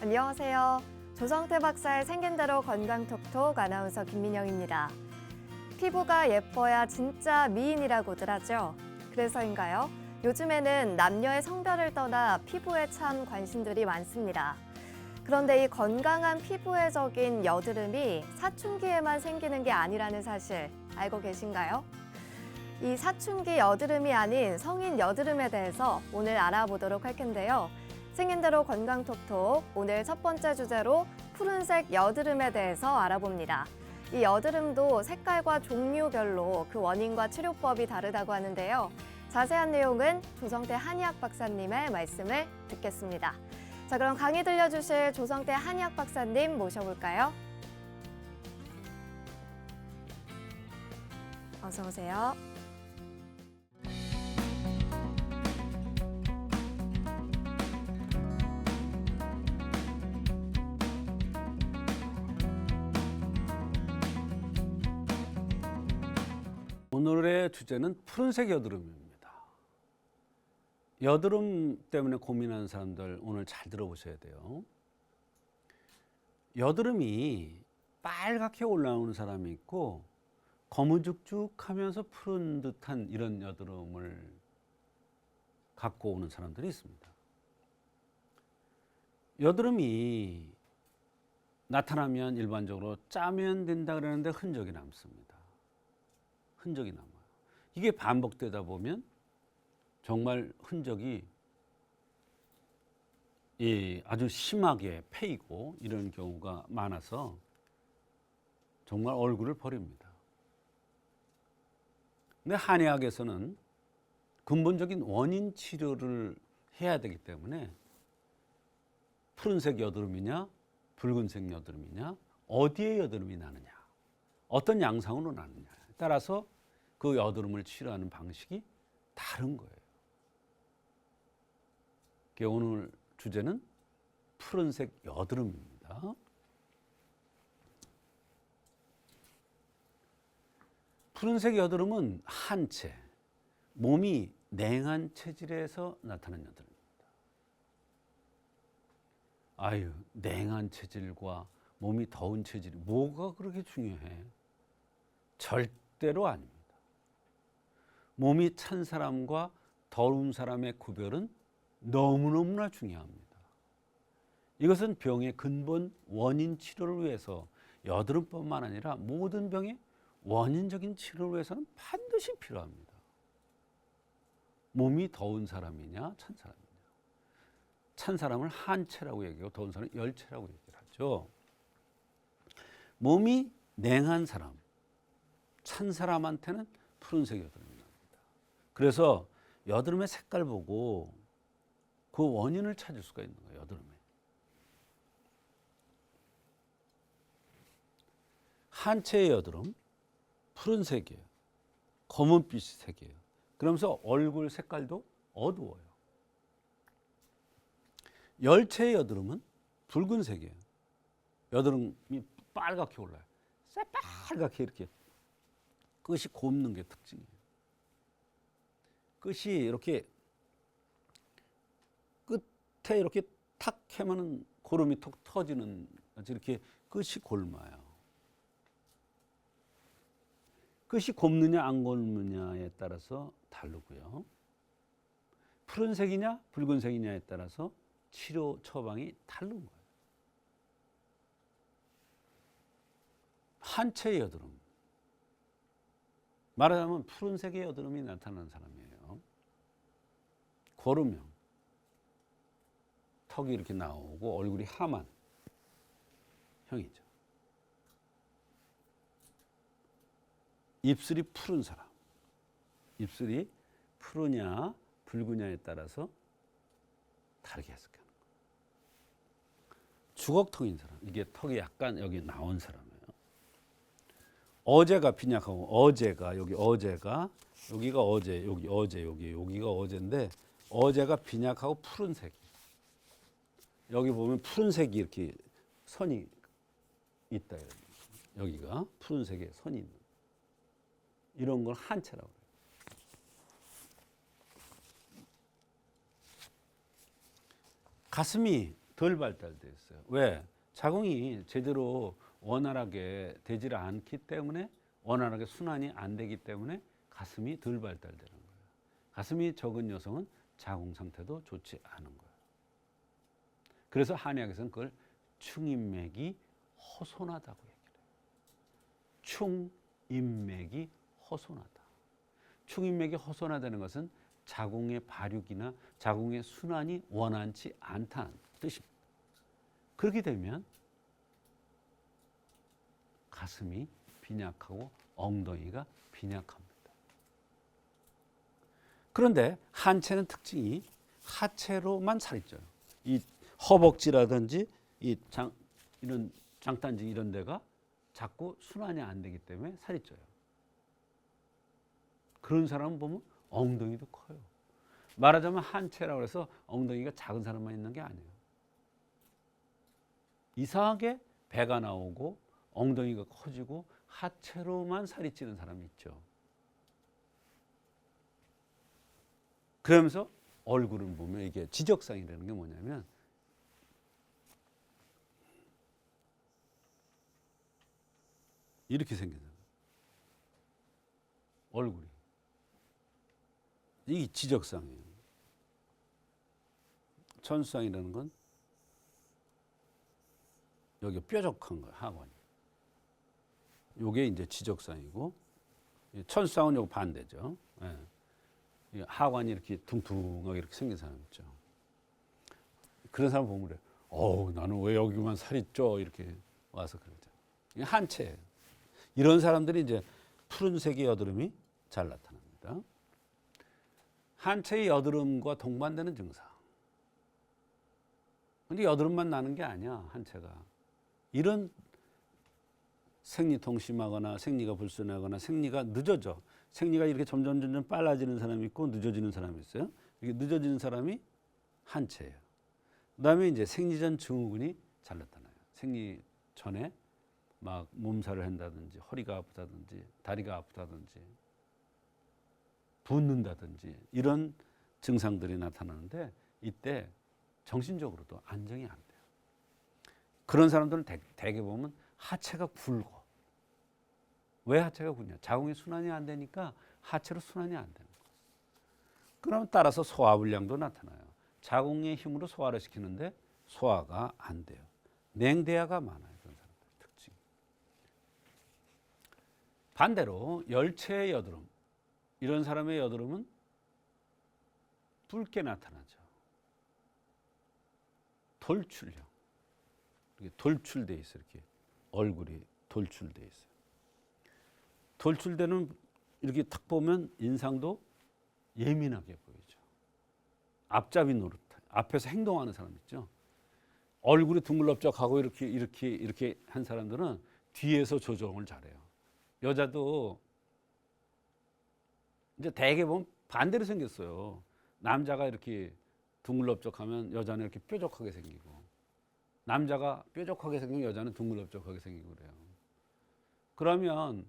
안녕하세요. 조성태 박사의 생긴 대로 건강톡톡 아나운서 김민영입니다. 피부가 예뻐야 진짜 미인이라고들 하죠. 그래서인가요? 요즘에는 남녀의 성별을 떠나 피부에 참 관심들이 많습니다. 그런데 이 건강한 피부의 적인 여드름이 사춘기에만 생기는 게 아니라는 사실 알고 계신가요? 이 사춘기 여드름이 아닌 성인 여드름에 대해서 오늘 알아보도록 할 텐데요. 생긴 대로 건강톡톡 오늘 첫 번째 주제로 푸른색 여드름에 대해서 알아봅니다. 이 여드름도 색깔과 종류별로 그 원인과 치료법이 다르다고 하는데요. 자세한 내용은 조성태 한의학 박사님의 말씀을 듣겠습니다. 자, 그럼 강의 들려주실 조성태 한의학 박사님 모셔볼까요? 어서 오세요. 오늘의 주제는 푸른색 여드름입니다. 여드름 때문에 고민하는 사람들 오늘 잘 들어보셔야 돼요. 여드름이 빨갛게 올라오는 사람이 있고 거무죽죽하면서 푸른 듯한 이런 여드름을 갖고 오는 사람들이 있습니다. 여드름이 나타나면 일반적으로 짜면 된다 그러는데 흔적이 남습니다. 흔적이 남아요. 이게 반복되다 보면 정말 흔적이 아주 심하게 패이고 이런 경우가 많아서 정말 얼굴을 버립니다. 근데 한의학에서는 근본적인 원인 치료를 해야 되기 때문에 푸른색 여드름이냐 붉은색 여드름이냐 어디에 여드름이 나느냐 어떤 양상으로 나느냐에 따라서 그 여드름을 치료하는 방식이 다른 거예요. 오늘 주제는 푸른색 여드름입니다. 푸른색 여드름은 한체, 몸이 냉한 체질에서 나타나는 여드름입니다. 아유, 냉한 체질과 몸이 더운 체질이 뭐가 그렇게 중요해? 절대로 아닙니다. 몸이 찬 사람과 더운 사람의 구별은 너무너무나 중요합니다. 이것은 병의 근본 원인 치료를 위해서 여드름뿐만 아니라 모든 병의 원인적인 치료를 위해서는 반드시 필요합니다. 몸이 더운 사람이냐 찬 사람이냐. 찬 사람을 한체라고 얘기하고 더운 사람을 열체라고 얘기를 하죠. 몸이 냉한 사람, 찬 사람한테는 푸른색 여드름이 납니다. 그래서 여드름의 색깔 보고 그 원인을 찾을 수가 있는 거예요. 여드름에. 한체의 여드름, 푸른색이에요. 검은빛 색이에요. 그러면서 얼굴 색깔도 어두워요. 열체의 여드름은 붉은색이에요. 여드름이 빨갛게 올라요. 새빨갛게 이렇게 끝이 곱는 게 특징이에요. 끝이 이렇게 끝에 이렇게 탁 하면은 고름이 톡 터지는 이렇게 끝이 골마요. 끝이 곱느냐 안 곱느냐에 따라서 다르고요. 푸른색이냐 붉은색이냐에 따라서 치료 처방이 다른 거예요. 한체의 여드름. 말하자면 푸른색의 여드름이 나타나는 사람이에요. 고름형. 턱이 이렇게 나오고 얼굴이 함한 형이죠. 입술이 푸른 사람. 입술이 푸르냐 붉으냐에 따라서 다르게 해석하는 거예요. 주걱턱인 사람. 이게 턱이 약간 여기 나온 사람이에요. 어제가 빈약하고 어제가 여기가 어제 여기가 어제인데 어제가 빈약하고 푸른색. 여기 보면 푸른색이 이렇게 선이 있다. 여기가 푸른색에 선이 있는. 이런 걸 한체라고 해요. 가슴이 덜 발달돼 있어요. 왜? 자궁이 제대로 원활하게 되질 않기 때문에, 원활하게 순환이 안 되기 때문에 가슴이 덜 발달되는 거예요. 가슴이 적은 여성은 자궁 상태도 좋지 않은 거예요. 그래서 한의학에서는 그걸 충인맥이 허손하다고 얘기를 해요. 충인맥이 허손하다. 충인맥이 허손하다는 것은 자궁의 발육이나 자궁의 순환이 원활치 않다는 뜻입니다. 그렇게 되면 가슴이 빈약하고 엉덩이가 빈약합니다. 그런데 한체는 특징이 하체로만 살이 쪄요. 이 허벅지라든지 이런 장단지 이런 데가 자꾸 순환이 안 되기 때문에 살이 쪄요. 그런 사람 보면 엉덩이도 커요. 말하자면 한체라고 해서 엉덩이가 작은 사람만 있는 게 아니에요. 이상하게 배가 나오고 엉덩이가 커지고 하체로만 살이 찌는 사람이 있죠. 그러면서 얼굴을 보면 이게 지적상이라는 게 뭐냐면 이렇게 생겨요. 얼굴이. 이게 지적상이에요. 천수상이라는 건 여기 뾰족한 거예요, 하관이. 요게 이제 지적상이고, 천수상은 요거 반대죠. 예. 하관이 이렇게 둥둥하게 이렇게 생긴 사람 있죠. 그런 사람 보면 그래. 나는 왜 여기만 살이 쪄? 이렇게 와서 그러죠. 이게 한체예요. 이런 사람들이 이제 푸른색의 여드름이 잘 나타납니다. 한체의 여드름과 동반되는 증상. 근데 여드름만 나는 게 아니야, 한체가. 이런 생리통 심하거나 생리가 불순하거나 생리가 늦어져. 생리가 이렇게 점점 빨라지는 사람이 있고 늦어지는 사람이 있어요. 이게 늦어지는 사람이 한체예요. 그다음에 이제 생리 전 증후군이 잘 나타나요. 생리 전에 막 몸살을 한다든지 허리가 아프다든지 다리가 아프다든지 붓는다든지 이런 증상들이 나타나는데 이때 정신적으로도 안정이 안 돼요. 그런 사람들은 대개 보면 하체가 굵어. 왜 하체가 굵냐? 자궁이 순환이 안 되니까 하체로 순환이 안 되는 거예요. 그러면 따라서 소화불량도 나타나요. 자궁의 힘으로 소화를 시키는데 소화가 안 돼요. 냉대야가 많아요. 그런 사람들 특징. 반대로 열체의 여드름. 이런 사람의 여드름은 붉게 나타나죠. 돌출형. 이렇게 돌출돼 있어요. 이렇게 얼굴이 돌출돼 있어요. 돌출되는 이렇게 탁 보면 인상도 예민하게 보이죠. 앞잡이 노릇. 앞에서 행동하는 사람 있죠. 얼굴이 둥글럽적하고 이렇게 한 사람들은 뒤에서 조정을 잘해요. 여자도 이제 대개 보면 반대로 생겼어요. 남자가 이렇게 둥글럽적하면 여자는 이렇게 뾰족하게 생기고, 남자가 뾰족하게 생긴 여자는 둥글럽적하게 생기고 그래요. 그러면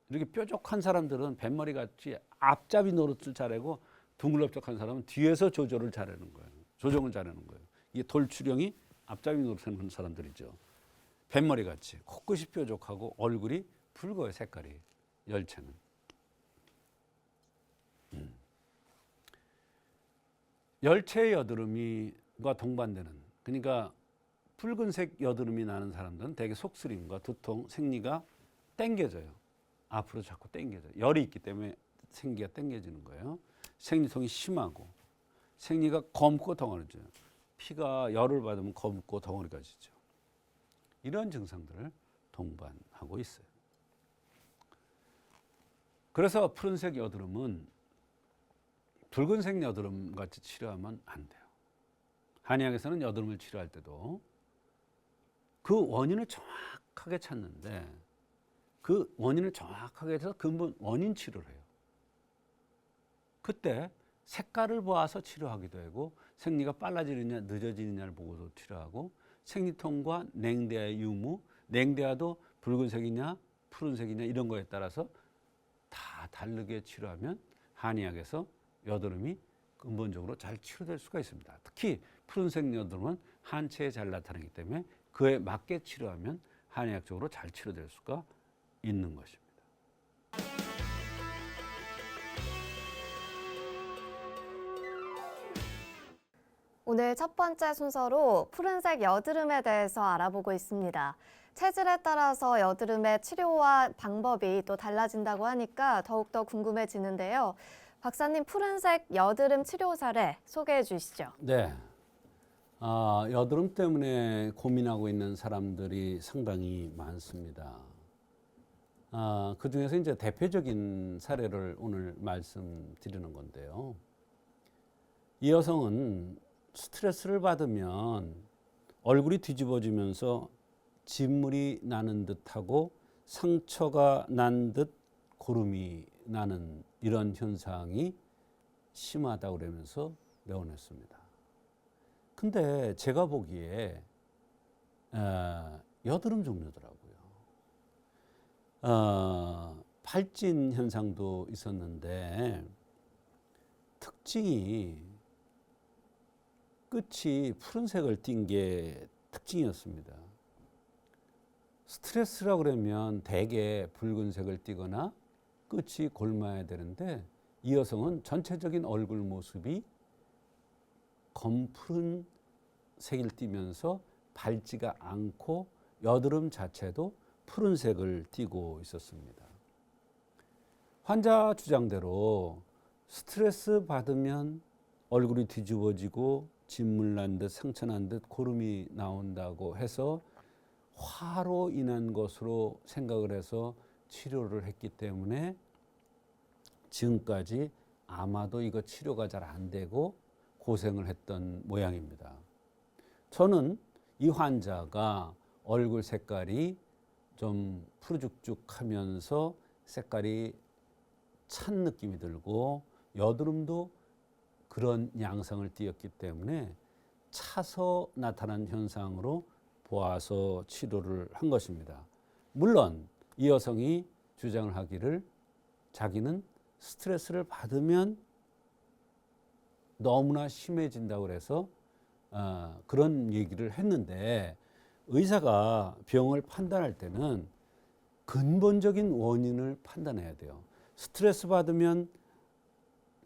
이렇게 뾰족한 사람들은 뱃머리 같이 앞잡이 노릇을 잘하고, 둥글럽적한 사람은 뒤에서 조정을 잘하는 거예요. 이게 돌출형이 앞잡이 노릇하는 사람들이죠. 뱃머리 같이 코끝이 뾰족하고 얼굴이 붉어요. 색깔이 열체는. 열체의 여드름과 동반되는, 그러니까 붉은색 여드름이 나는 사람들은 대개 속쓰림과 두통, 생리가 땡겨져요. 앞으로 자꾸 땡겨져요. 열이 있기 때문에 생기가 땡겨지는 거예요. 생리통이 심하고 생리가 검고 덩어리져요. 피가 열을 받으면 검고 덩어리가 지죠. 이런 증상들을 동반하고 있어요. 그래서 푸른색 여드름은 붉은색 여드름 같이 치료하면 안 돼요. 한의학에서는 여드름을 치료할 때도 그 원인을 정확하게 찾는데, 그 원인을 정확하게 해서 근본 원인 치료를 해요. 그때 색깔을 보아서 치료하기도 하고, 생리가 빨라지느냐 늦어지느냐를 보고도 치료하고, 생리통과 냉대의 유무, 냉대와도 붉은색이냐 푸른색이냐 이런 거에 따라서 다 다르게 치료하면 한의학에서 여드름이 근본적으로 잘 치료될 수가 있습니다. 특히 푸른색 여드름은 한체에 잘 나타나기 때문에 그에 맞게 치료하면 한의학적으로 잘 치료될 수가 있는 것입니다. 오늘 첫 번째 순서로 푸른색 여드름에 대해서 알아보고 있습니다. 체질에 따라서 여드름의 치료와 방법이 또 달라진다고 하니까 더욱더 궁금해지는데요. 박사님, 푸른색 여드름 치료 사례 소개해 주시죠. 네. 여드름 때문에 고민하고 있는 사람들이 상당히 많습니다. 그 중에서 이제 대표적인 사례를 오늘 말씀드리는 건데요. 이 여성은 스트레스를 받으면 얼굴이 뒤집어지면서 진물이 나는 듯하고 상처가 난 듯 고름이 나는 이런 현상이 심하다고 그러면서 내원했습니다. 근데 제가 보기에 여드름 종류더라고요. 발진 현상도 있었는데 특징이 끝이 푸른색을 띈 게 특징이었습니다. 스트레스라고 그러면 대개 붉은색을 띠거나 끝이 골마야 되는데 이 여성은 전체적인 얼굴 모습이 검푸른 색을 띠면서 밝지가 않고 여드름 자체도 푸른색을 띠고 있었습니다. 환자 주장대로 스트레스 받으면 얼굴이 뒤집어지고 진물 난 듯 상처 난 듯 고름이 나온다고 해서 화로 인한 것으로 생각을 해서 치료를 했기 때문에 지금까지 아마도 이거 치료가 잘 안 되고 고생을 했던 모양입니다. 저는 이 환자가 얼굴 색깔이 좀 푸르죽죽하면서 색깔이 찬 느낌이 들고 여드름도 그런 양상을 띠었기 때문에 차서 나타난 현상으로 보아서 치료를 한 것입니다. 물론 이 여성이 주장을 하기를 자기는 스트레스를 받으면 너무나 심해진다고 해서 그런 얘기를 했는데 의사가 병을 판단할 때는 근본적인 원인을 판단해야 돼요. 스트레스 받으면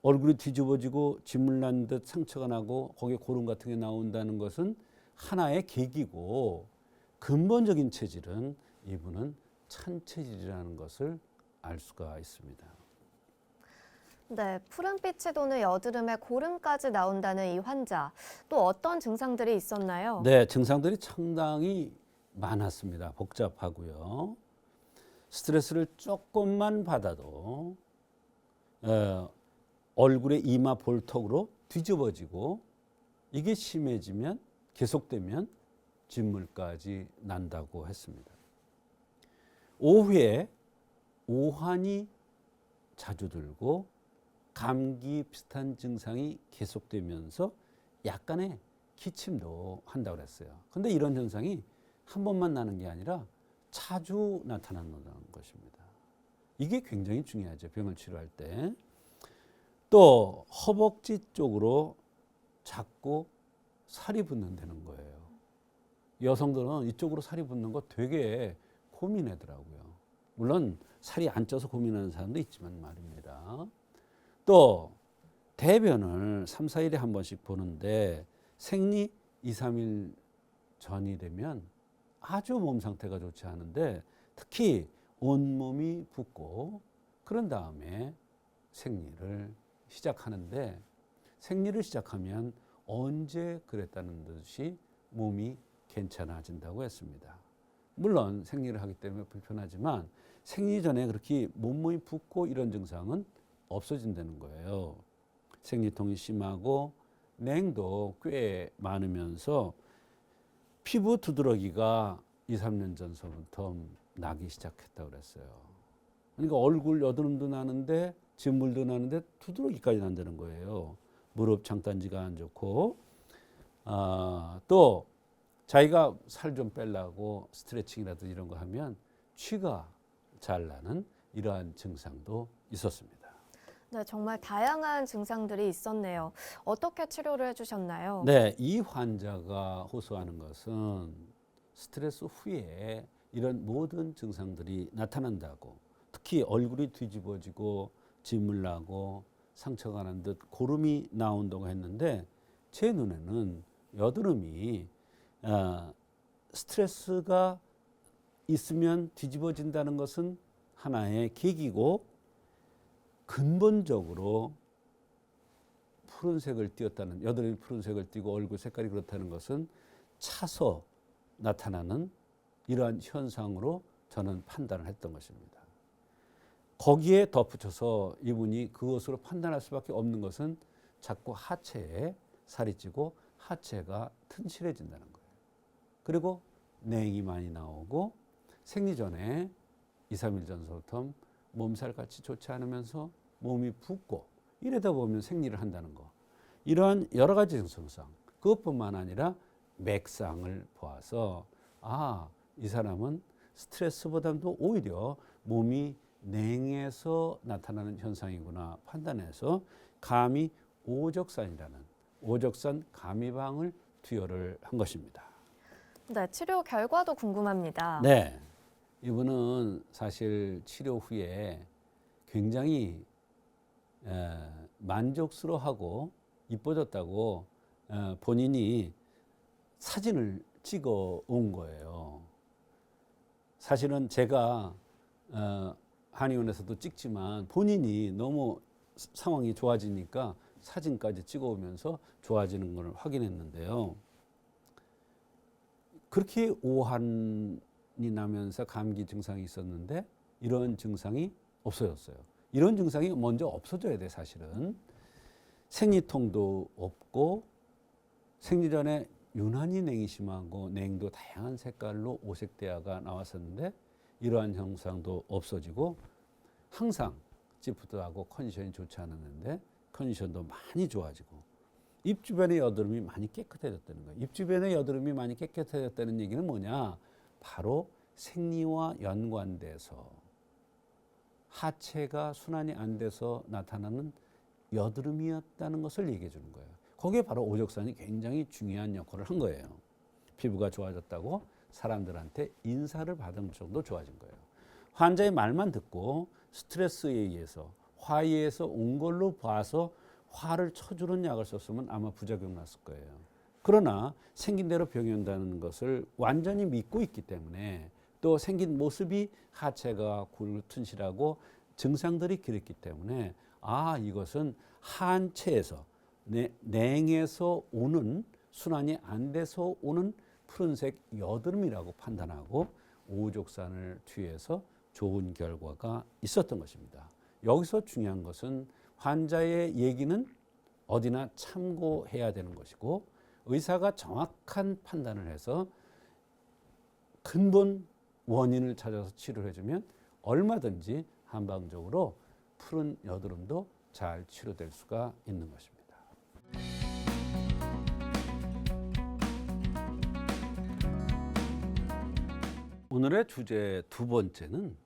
얼굴이 뒤집어지고 진물 난 듯 상처가 나고 거기에 고름 같은 게 나온다는 것은 하나의 계기고 근본적인 체질은 이분은 찬 체질이라는 것을 알 수가 있습니다. 네, 푸른빛이 도는 여드름에 고름까지 나온다는 이 환자, 또 어떤 증상들이 있었나요? 네, 증상들이 상당히 많았습니다. 복잡하고요. 스트레스를 조금만 받아도 얼굴의 이마 볼턱으로 뒤집어지고 이게 심해지면 계속되면 진물까지 난다고 했습니다. 오후에 오한이 자주 들고 감기 비슷한 증상이 계속되면서 약간의 기침도 한다고 그랬어요. 근데 이런 현상이 한 번만 나는 게 아니라 자주 나타난다는 것입니다. 이게 굉장히 중요하죠. 병을 치료할 때. 또 허벅지 쪽으로 자꾸 살이 붙는다는 거예요. 여성들은 이쪽으로 살이 붙는 거 되게 고민하더라고요. 물론 살이 안 쪄서 고민하는 사람도 있지만 말입니다. 또 대변을 3, 4일에 한 번씩 보는데 생리 2, 3일 전이 되면 아주 몸 상태가 좋지 않은데 특히 온몸이 붓고 그런 다음에 생리를 시작하는데 생리를 시작하면 언제 그랬다는 듯이 몸이 괜찮아진다고 했습니다. 물론 생리를 하기 때문에 불편하지만 생리 전에 그렇게 몸이 붓고 이런 증상은 없어진다는 거예요. 생리통이 심하고 냉도 꽤 많으면서 피부 두드러기가 2, 3년 전서부터 나기 시작했다고 그랬어요. 그러니까 얼굴 여드름도 나는데 진물도 나는데 두드러기까지 난다는 거예요. 무릎 장단지가 안 좋고 또 자기가 살 좀 빼려고 스트레칭이라도 이런 거 하면 취가 잘 나는 이러한 증상도 있었습니다. 네, 정말 다양한 증상들이 있었네요. 어떻게 치료를 해주셨나요? 네, 이 환자가 호소하는 것은 스트레스 후에 이런 모든 증상들이 나타난다고, 특히 얼굴이 뒤집어지고 진물 나고 상처가 난 듯 고름이 나온다고 했는데, 제 눈에는 여드름이 스트레스가 있으면 뒤집어진다는 것은 하나의 계기고, 근본적으로 푸른색을 띠었다는, 여드름이 푸른색을 띠고 얼굴 색깔이 그렇다는 것은 차서 나타나는 이러한 현상으로 저는 판단을 했던 것입니다. 거기에 덧붙여서 이분이 그것으로 판단할 수밖에 없는 것은 자꾸 하체에 살이 찌고 하체가 튼실해진다는 거예요. 그리고 냉이 많이 나오고 생리 전에 2, 3일 전부터 몸살같이 좋지 않으면서 몸이 붓고 이러다 보면 생리를 한다는 거. 이러한 여러 가지 증상, 그것뿐만 아니라 맥상을 보아서 이 사람은 스트레스보다도 오히려 몸이 냉해서 나타나는 현상이구나 판단해서 감히 오적산이라는 오적산 감미방을 투여를 한 것입니다. 네, 치료 결과도 궁금합니다. 네, 이분은 사실 치료 후에 굉장히 만족스러워하고 이뻐졌다고 본인이 사진을 찍어 온 거예요. 사실은 제가 한의원에서도 찍지만 본인이 너무 상황이 좋아지니까 사진까지 찍어 오면서 좋아지는 걸 확인했는데요. 그렇게 오한이 나면서 감기 증상이 있었는데 이런 증상이 없어졌어요. 이런 증상이 먼저 없어져야 돼. 사실은 생리통도 없고 생리 전에 유난히 냉이 심하고 냉도 다양한 색깔로 오색대야가 나왔었는데 이러한 현상도 없어지고 항상 찌푸드하고 컨디션이 좋지 않았는데 컨디션도 많이 좋아지고 입 주변의 여드름이 많이 깨끗해졌다는 거예요. 입 주변의 여드름이 많이 깨끗해졌다는 얘기는 뭐냐? 바로 생리와 연관돼서 하체가 순환이 안 돼서 나타나는 여드름이었다는 것을 얘기해 주는 거예요. 거기에 바로 오적산이 굉장히 중요한 역할을 한 거예요. 피부가 좋아졌다고 사람들한테 인사를 받을 정도 좋아진 거예요. 환자의 말만 듣고 스트레스에 의해서 화의에서 온 걸로 봐서 화를 쳐주는 약을 썼으면 아마 부작용 났을 거예요. 그러나 생긴 대로 병이 온다는 것을 완전히 믿고 있기 때문에 또 생긴 모습이 하체가 굴 튼실하고 증상들이 그랬기 때문에 이것은 한체에서 냉에서 오는 순환이 안 돼서 오는 푸른색 여드름이라고 판단하고 오족산을 투여해서 좋은 결과가 있었던 것입니다. 여기서 중요한 것은 환자의 얘기는 어디나 참고해야 되는 것이고 의사가 정확한 판단을 해서 근본 원인을 찾아서 치료를 해주면 얼마든지 한방적으로 푸른 여드름도 잘 치료될 수가 있는 것입니다. 오늘의 주제 두 번째는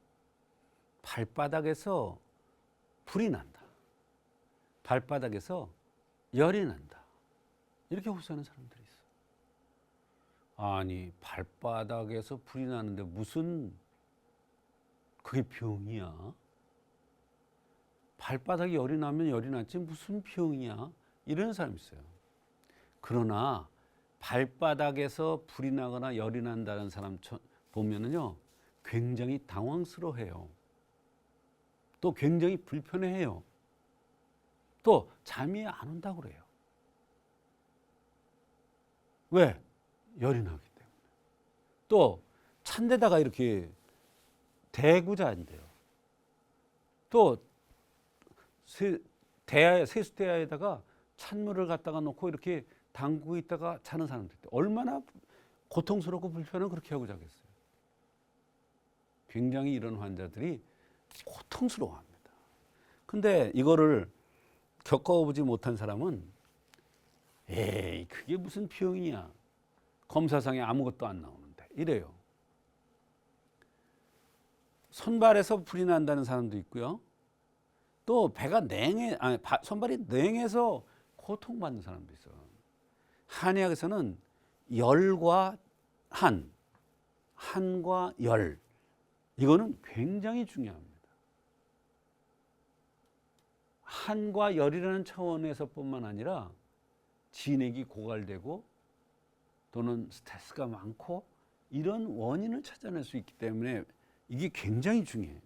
발바닥에서 불이 난다. 발바닥에서 열이 난다. 이렇게 호소하는 사람들이 있어. 아니, 발바닥에서 불이 나는데 무슨 그게 병이야? 발바닥에 열이 나면 열이 났지 무슨 병이야? 이런 사람이 있어요. 그러나 발바닥에서 불이 나거나 열이 난다는 사람 보면은요, 굉장히 당황스러워해요. 또 굉장히 불편해해요. 또 잠이 안 온다고 그래요. 왜? 열이 나기 때문에. 또 찬데다가 이렇게 대고 잔대요. 또 세수대야에다가 찬물을 갖다가 놓고 이렇게 담그고 있다가 자는 사람들 때 얼마나 고통스럽고 불편하면 그렇게 하고 자겠어요. 굉장히 이런 환자들이 고통스러워합니다. 근데 이거를 겪어보지 못한 사람은 에이, 그게 무슨 병이야. 검사상에 아무것도 안 나오는데 이래요. 손발에서 불이 난다는 사람도 있고요. 또 배가 손발이 냉해서 고통받는 사람도 있어. 한의학에서는 열과 한과 열, 이거는 굉장히 중요합니다. 한과 열이라는 차원에서뿐만 아니라 진액이 고갈되고 또는 스트레스가 많고 이런 원인을 찾아낼 수 있기 때문에 이게 굉장히 중요해요.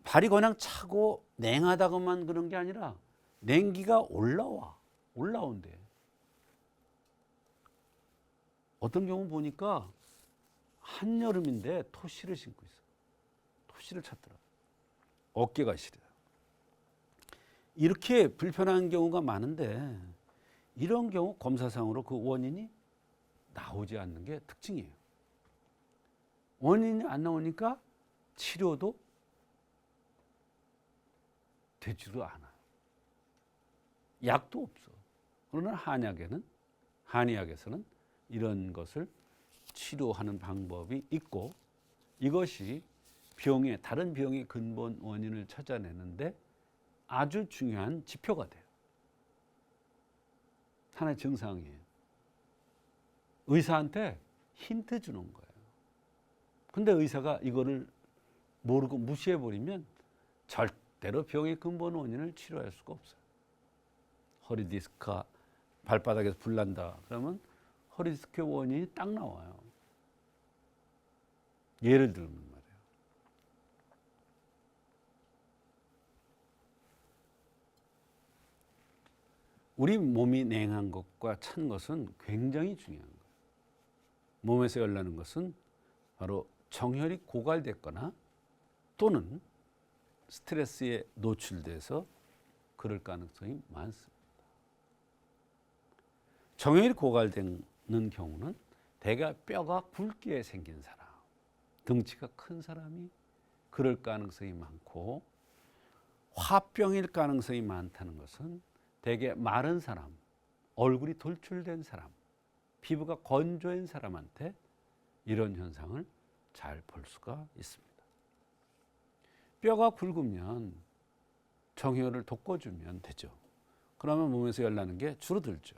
발이 그냥 차고 냉하다고만 그런 게 아니라 냉기가 올라온대. 어떤 경우 보니까 한여름인데 토시를 신고 있어. 토시를 찾더라. 어깨가 시려. 이렇게 불편한 경우가 많은데 이런 경우 검사상으로 그 원인이 나오지 않는 게 특징이에요. 원인이 안 나오니까 치료도 되지도 않아요. 약도 없어. 그러나 한의학에서는 이런 것을 치료하는 방법이 있고 이것이 다른 병의 근본 원인을 찾아내는데 아주 중요한 지표가 돼요. 하나의 증상이에요. 의사한테 힌트 주는 거예요. 근데 의사가 이거를 모르고 무시해버리면 절대로 병의 근본 원인을 치료할 수가 없어요. 허리 디스크가 발바닥에서 불난다. 그러면 허리 디스크의 원인이 딱 나와요. 예를 들면 말이에요. 우리 몸이 냉한 것과 찬 것은 굉장히 중요한 거예요. 몸에서 열나는 것은 바로 정혈이 고갈됐거나 또는 스트레스에 노출돼서 그럴 가능성이 많습니다. 정혈이 고갈되는 경우는 대개 뼈가 굵게 생긴 사람, 등치가 큰 사람이 그럴 가능성이 많고 화병일 가능성이 많다는 것은 대개 마른 사람, 얼굴이 돌출된 사람, 피부가 건조한 사람한테 이런 현상을 잘 볼 수가 있습니다. 뼈가 굵으면 정혈을 돋궈주면 되죠. 그러면 몸에서 열나는 게 줄어들죠.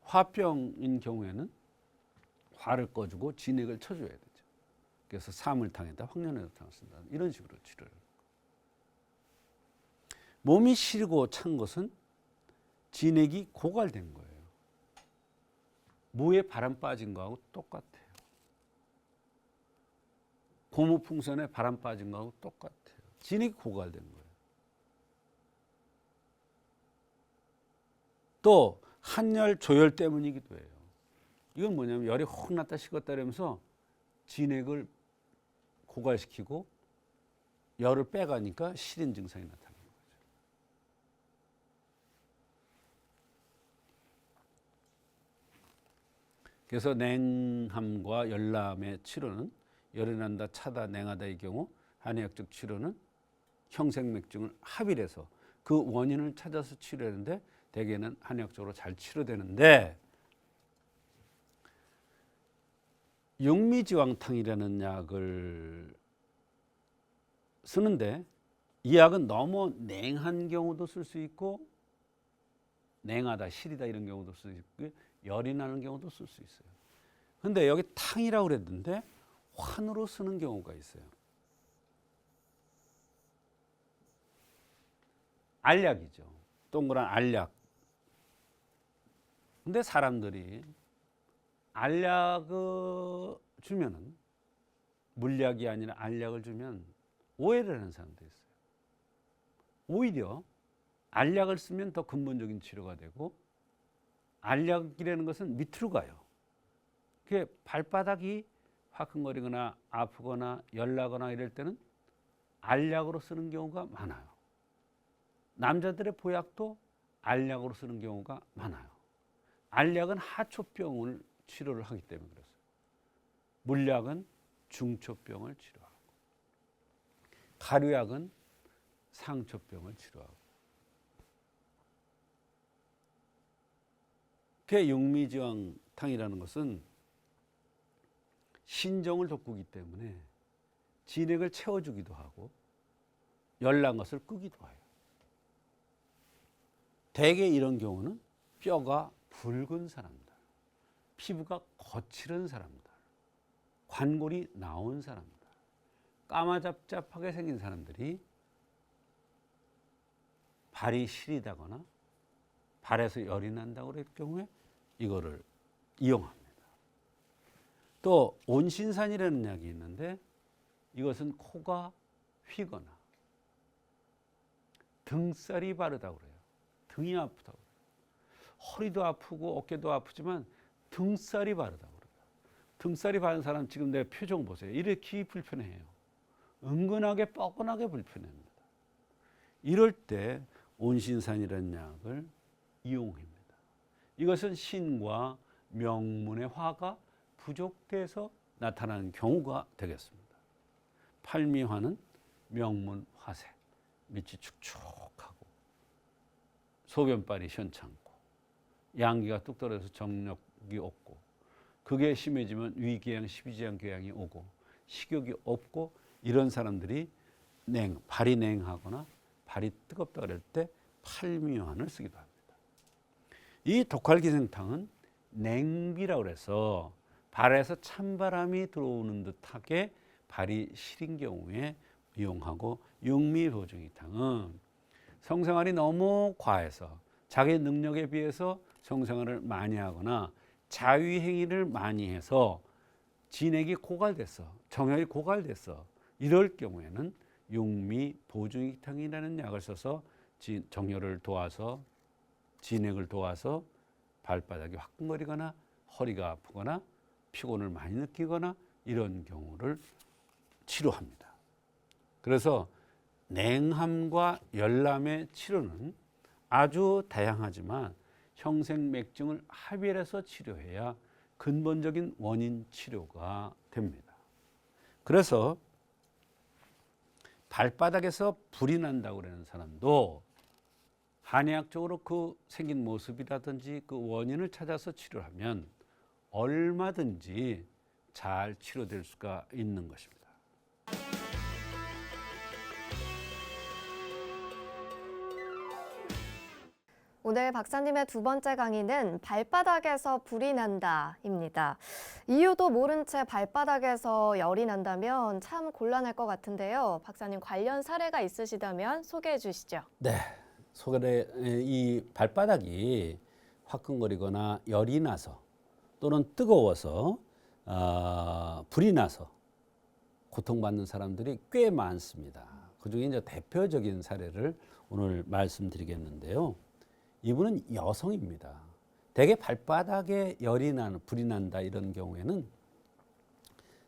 화병인 경우에는 화를 꺼주고 진액을 쳐줘야 되죠. 그래서 사물탕에다 황련해탕을 쓴다. 이런 식으로 치료를. 몸이 시리고 찬 것은 진액이 고갈된 거예요. 무에 바람 빠진 거하고 똑같아요. 고무풍선에 바람 빠진 거하고 똑같아요. 진액이 고갈된 거예요. 또 한열 조열 때문이기도 해요. 이건 뭐냐면 열이 확 났다 식었다 이러면서 진액을 고갈시키고 열을 빼가니까 시린 증상이 나타나는 거죠. 그래서 냉함과 열남의 치료는 열이 난다, 차다, 냉하다의 경우 한의학적 치료는 형생맥증을 합의해서 그 원인을 찾아서 치료하는데 대개는 한의학적으로 잘 치료되는데 육미지왕탕이라는 약을 쓰는데 이 약은 너무 냉한 경우도 쓸 수 있고 냉하다, 시리다 이런 경우도 쓸 수 있고 열이 나는 경우도 쓸 수 있어요. 근데 여기 탕이라고 그랬는데 환으로 쓰는 경우가 있어요. 알약이죠. 동그란 알약. 근데 사람들이 알약을 주면은 물약이 아니라 알약을 주면 오해를 하는 사람도 있어요. 오히려 알약을 쓰면 더 근본적인 치료가 되고 알약이라는 것은 밑으로 가요. 그게 발바닥이 화끈거리거나 아프거나 열나거나 이럴 때는 알약으로 쓰는 경우가 많아요. 남자들의 보약도 알약으로 쓰는 경우가 많아요. 알약은 하초병을 치료를 하기 때문에 그렇습니다. 물약은 중초병을 치료하고 가루약은 상초병을 치료하고 육미지왕탕이라는 것은 신정을 돋구기 때문에 진액을 채워주기도 하고 열난 것을 끄기도 해요. 대개 이런 경우는 뼈가 붉은 사람들, 피부가 거칠은 사람들, 관골이 나온 사람들, 까마잡잡하게 생긴 사람들이 발이 시리다거나 발에서 열이 난다고 그럴 경우에 이거를 이용합니다. 또 온신산이라는 약이 있는데 이것은 코가 휘거나 등살이 바르다고 그래요. 등이 아프다고 그래요. 허리도 아프고 어깨도 아프지만 등살이 바르다고 그래요. 등살이 바른 사람 지금 내 표정 보세요. 이렇게 불편해요. 은근하게 뻐근하게 불편합니다. 이럴 때 온신산이라는 약을 이용합니다. 이것은 신과 명문의 화가 부족돼서 나타나는 경우가 되겠습니다. 팔미화는 명문 화색, 밑이 축축하고 소변발이 시원찮고 양기가 뚝 떨어져서 정력이 없고 그게 심해지면 위궤양, 십이지양 궤양이 오고 식욕이 없고 이런 사람들이 발이 냉하거나 발이 뜨겁다 그럴 때 팔미환을 쓰기도 합니다. 이 독활기생탕은 냉비라고 그래서 발에서 찬바람이 들어오는 듯하게 발이 시린 경우에 이용하고 육미보증이탕은 성생활이 너무 과해서 자기 능력에 비해서 성생활을 많이 하거나 자위행위를 많이 해서 진액이 고갈됐어, 정혈이 고갈됐어 이럴 경우에는 육미보증이탕이라는 약을 써서 정혈을 도와서 진액을 도와서 발바닥이 화끈거리거나 허리가 아프거나 피곤을 많이 느끼거나 이런 경우를 치료합니다. 그래서 냉함과 열남의 치료는 아주 다양하지만 형생맥증을 합의해서 치료해야 근본적인 원인 치료가 됩니다. 그래서 발바닥에서 불이 난다고 그러는 사람도 한의학적으로 그 생긴 모습이라든지 그 원인을 찾아서 치료하면 얼마든지 잘 치료될 수가 있는 것입니다. 오늘 박사님의 두 번째 강의는 발바닥에서 불이 난다입니다. 이유도 모른 채 발바닥에서 열이 난다면 참 곤란할 것 같은데요. 박사님 관련 사례가 있으시다면 소개해 주시죠. 네, 이 발바닥이 화끈거리거나 열이 나서 또는 뜨거워서 불이 나서 고통받는 사람들이 꽤 많습니다. 그중에 이제 대표적인 사례를 오늘 말씀드리겠는데요. 이분은 여성입니다. 대개 발바닥에 열이 나는 불이 난다 이런 경우에는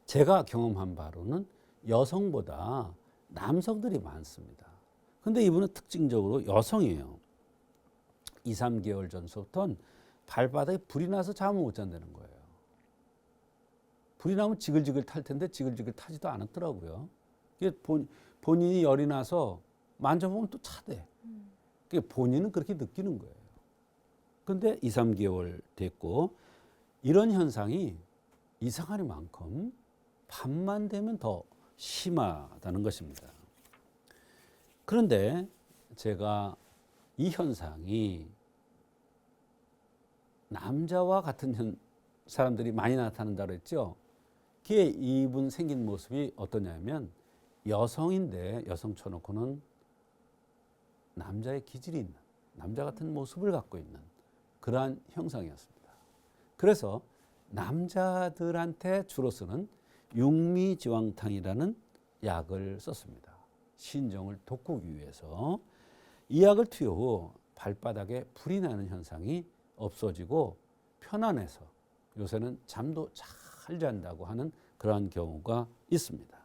제가 경험한 바로는 여성보다 남성들이 많습니다. 근데 이분은 특징적으로 여성이에요. 2, 3개월 전부터는 발바닥에 불이 나서 잠을 못 잔다는 거예요. 불이 나면 지글지글 탈 텐데 지글지글 타지도 않았더라고요. 이게 본인이 열이 나서 만져보면 또 차대. 본인은 그렇게 느끼는 거예요. 근데 2, 3개월 됐고 이런 현상이 이상하리만큼 밤만 되면 더 심하다는 것입니다. 그런데 제가 이 현상이 남자와 같은 사람들이 많이 나타난다고 했죠. 그게 이분 생긴 모습이 어떠냐면 여성인데 여성 쳐놓고는 남자의 기질이 있는 남자 같은 모습을 갖고 있는 그러한 형상이었습니다. 그래서 남자들한테 주로 쓰는 육미지왕탕이라는 약을 썼습니다. 신정을 돋구기 위해서. 이 약을 투여 후 발바닥에 불이 나는 현상이 없어지고 편안해서 요새는 잠도 잘 잔다고 하는 그러한 경우가 있습니다.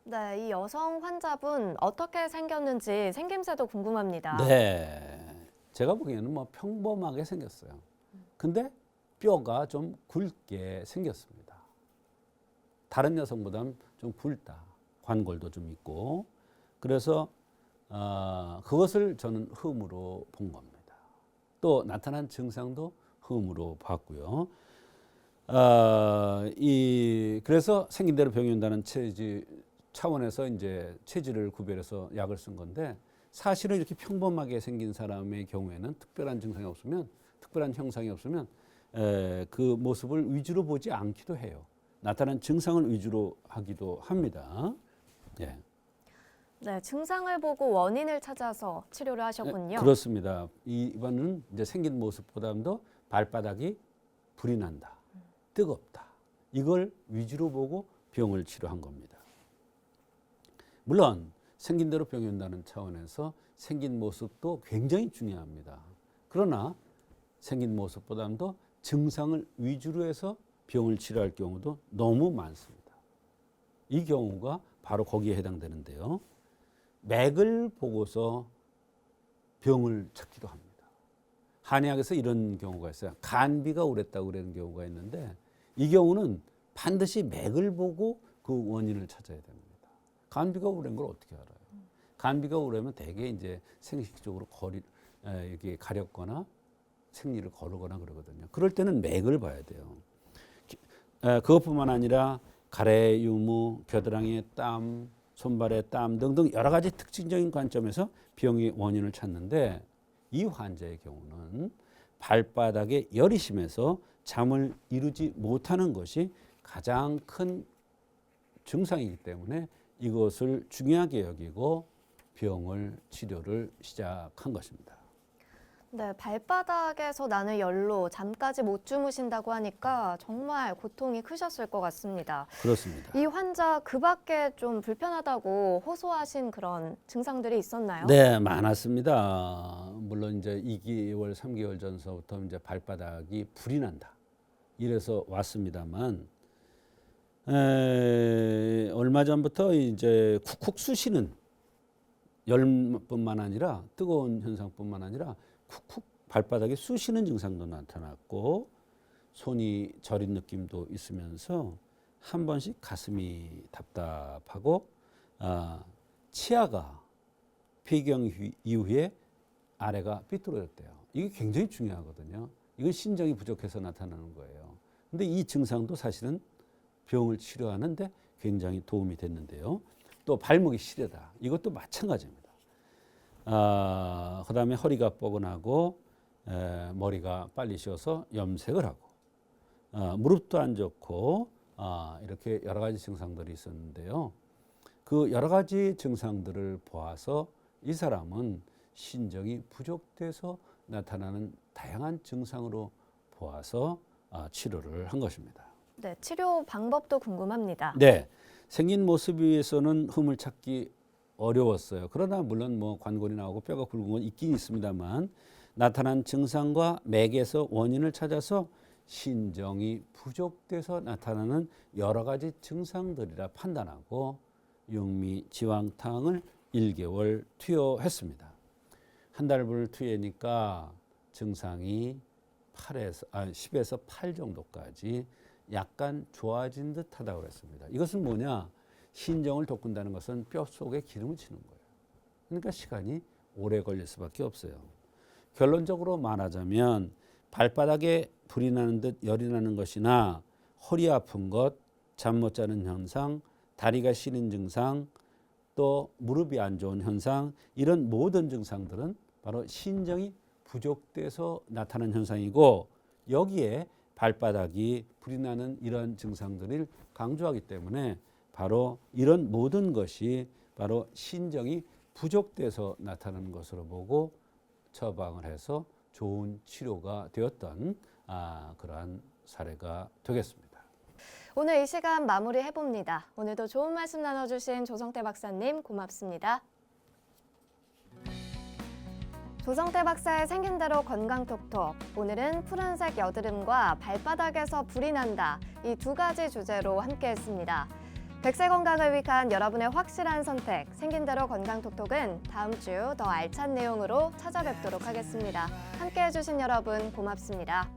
네, 이 여성 환자분 어떻게 생겼는지 생김새도 궁금합니다. 네, 제가 보기에는 뭐 평범하게 생겼어요. 근데 뼈가 좀 굵게 생겼습니다. 다른 여성보다는 좀 굵다. 관골도 좀 있고. 그래서 그것을 저는 흠으로 본 겁니다. 또 나타난 증상도 흠으로 봤고요. 그래서 생긴 대로 병이 온다는 차원에서 이제 체질을 구별해서 약을 쓴 건데 사실은 이렇게 평범하게 생긴 사람의 경우에는 특별한 증상이 없으면 특별한 형상이 없으면 그 모습을 위주로 보지 않기도 해요. 나타난 증상을 위주로 하기도 합니다. 예. 네, 증상을 보고 원인을 찾아서 치료를 하셨군요. 그렇습니다. 이번은 이제 생긴 모습보다도 발바닥이 불이 난다, 뜨겁다. 이걸 위주로 보고 병을 치료한 겁니다. 물론 생긴 대로 병이 온다는 차원에서 생긴 모습도 굉장히 중요합니다. 그러나 생긴 모습보다도 증상을 위주로 해서 병을 치료할 경우도 너무 많습니다. 이 경우가 바로 거기에 해당되는데요. 맥을 보고서 병을 찾기도 합니다. 한의학에서 이런 경우가 있어요. 간비가 오랬다고 그러는 경우가 있는데 이 경우는 반드시 맥을 보고 그 원인을 찾아야 됩니다. 간비가 오른 걸 어떻게 알아요? 간비가 오르면 대개 이제 생식적으로 이렇게 가렵거나 생리를 거르거나 그러거든요. 그럴 때는 맥을 봐야 돼요. 그것뿐만 아니라 가래 유무, 겨드랑이의 땀, 손발의 땀 등등 여러 가지 특징적인 관점에서 병의 원인을 찾는데 이 환자의 경우는 발바닥에 열이 심해서 잠을 이루지 못하는 것이 가장 큰 증상이기 때문에 이것을 중요하게 여기고 병을 치료를 시작한 것입니다. 네, 발바닥에서 나는 열로 잠까지 못 주무신다고 하니까 정말 고통이 크셨을 것 같습니다. 그렇습니다. 이 환자 그 밖에 좀 불편하다고 호소하신 그런 증상들이 있었나요? 네, 많았습니다. 물론 이제 2개월, 3개월 전서부터 이제 발바닥이 불이 난다. 이래서 왔습니다만, 얼마 전부터 이제 쿡쿡 쑤시는 열뿐만 아니라 뜨거운 현상뿐만 아니라 쿡쿡 발바닥에 쑤시는 증상도 나타났고 손이 저린 느낌도 있으면서 한 번씩 가슴이 답답하고 치아가 폐경 이후에 아래가 삐뚤어졌대요. 이게 굉장히 중요하거든요. 이건 신정이 부족해서 나타나는 거예요. 근데 이 증상도 사실은 병을 치료하는데 굉장히 도움이 됐는데요. 또 발목이 시려다. 이것도 마찬가지입니다. 그다음에 허리가 뻐근하고 머리가 빨리 쉬어서 염색을 하고 무릎도 안 좋고 이렇게 여러 가지 증상들이 있었는데요. 그 여러 가지 증상들을 보아서 이 사람은 신정이 부족돼서 나타나는 다양한 증상으로 보아서 치료를 한 것입니다. 네, 치료 방법도 궁금합니다. 네, 생긴 모습에 의해서는 흠을 찾기 어려웠어요. 그러나 물론 뭐 관골이 나오고 뼈가 굵은 건 있긴 있습니다만 나타난 증상과 맥에서 원인을 찾아서 신정이 부족돼서 나타나는 여러 가지 증상들이라 판단하고 육미지왕탕을 1개월 투여했습니다. 한 달분을 투여하니까 증상이 10에서 8 정도까지 약간 좋아진 듯하다고 그랬습니다. 이것은 뭐냐? 신정을 돋군다는 것은 뼈 속에 기름을 치는 거예요. 그러니까 시간이 오래 걸릴 수밖에 없어요. 결론적으로 말하자면 발바닥에 불이 나는 듯 열이 나는 것이나 허리 아픈 것, 잠 못 자는 현상, 다리가 시린 증상, 또 무릎이 안 좋은 현상, 이런 모든 증상들은 바로 신정이 부족돼서 나타나는 현상이고 여기에 발바닥이 불이 나는 이런 증상들을 강조하기 때문에 바로 이런 모든 것이 바로 신정이 부족돼서 나타나는 것으로 보고 처방을 해서 좋은 치료가 되었던 그러한 사례가 되겠습니다. 오늘 이 시간 마무리해봅니다. 오늘도 좋은 말씀 나눠주신 조성태 박사님 고맙습니다. 조성태 박사의 생긴 대로 건강톡톡. 오늘은 푸른색 여드름과 발바닥에서 불이 난다. 이 두 가지 주제로 함께했습니다. 백세 건강을 위한 여러분의 확실한 선택, 생긴 대로 건강톡톡은 다음 주 더 알찬 내용으로 찾아뵙도록 하겠습니다. 함께해주신 여러분 고맙습니다.